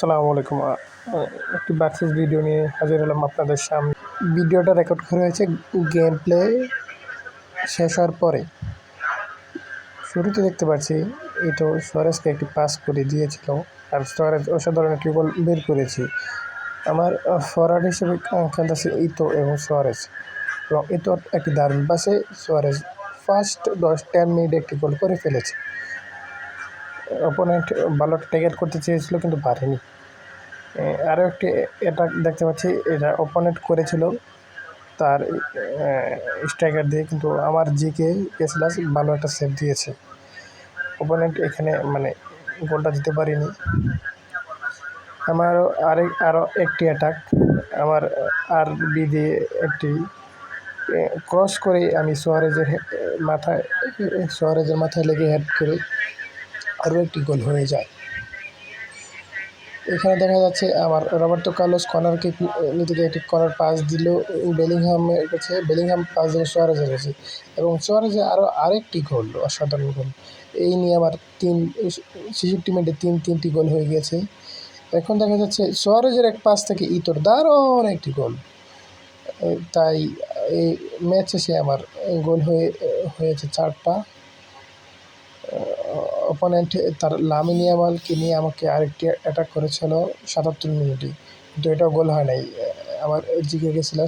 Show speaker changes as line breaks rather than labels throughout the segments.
আসসালামু আলাইকুম। একটি ভার্সেস ভিডিও নিয়ে হাজির হলাম আপনাদের সামনে। ভিডিওটা রেকর্ড করা হয়েছে গেম প্লে শেষ হওয়ার পরে। শুরুতে দেখতে পাচ্ছি এটা সুয়ারেজকে একটি পাস করে দিয়েছিল, আর সুয়ারেজ অসাধারণ একটি গোল বের করেছে। আমার ফরওয়ার্ড হিসেবে খেলতেছে ইতো এবং সুয়ারেজ, এবং ইতোর একটি দারুণ পাসে সুয়ারেজ ফার্স্ট 10 মিনিটে একটি গোল করে ফেলেছে। অপোনেন্ট ভালো ট্যাকেল করতে চেয়েছিল কিন্তু পারেনি। আরও একটি এটা দেখতে পাচ্ছি, এটা অপোনেন্ট করেছিল তার স্ট্রাইকার দিয়ে, কিন্তু আমার জিকে কেসলাস ভালো একটা সেভ দিয়েছে। অপোনেন্ট এখানে গোলটা দিতে পারিনি। আমার আরও একটি অ্যাটাক, আমার বি দিয়ে একটি ক্রস করে আমি সোয়ারেজের মাথায় লেগে হেড করে আরও একটি গোল হয়ে যায়। এখানে দেখা যাচ্ছে আমার রবার্টো কার্লোস কর্নারকে নিতে গিয়ে একটি কর্নার পাস দিল বেলিংহামের কাছে, বেলিংহাম পাস দিল সুয়ারেজের কাছে, এবং সুয়ারেজের আরেকটি গোল, অসাধারণ গোল। এই নিয়ে আমার 66 মিনিটে তিনটি গোল হয়ে গিয়েছে। এখন দেখা যাচ্ছে সুয়ারেজের এক পাস থেকে ইতোর দারুণ একটি গোল। তাই এই ম্যাচ শেষে আমার গোল হয়েছে 4টা। অপোনেন্ট তার লামিন ইয়ামালকে নিয়ে আমাকে আরেকটি অ্যাটাক করেছিল 77 মিনিটে, কিন্তু এটাও গোল হয় নাই। আমার জিকে গেছিল,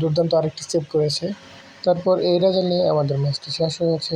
দুর্দান্ত আরেকটি সেভ করেছে। তারপর এই রেজাল্ট নিয়ে আমাদের ম্যাচটি শেষ হয়েছে।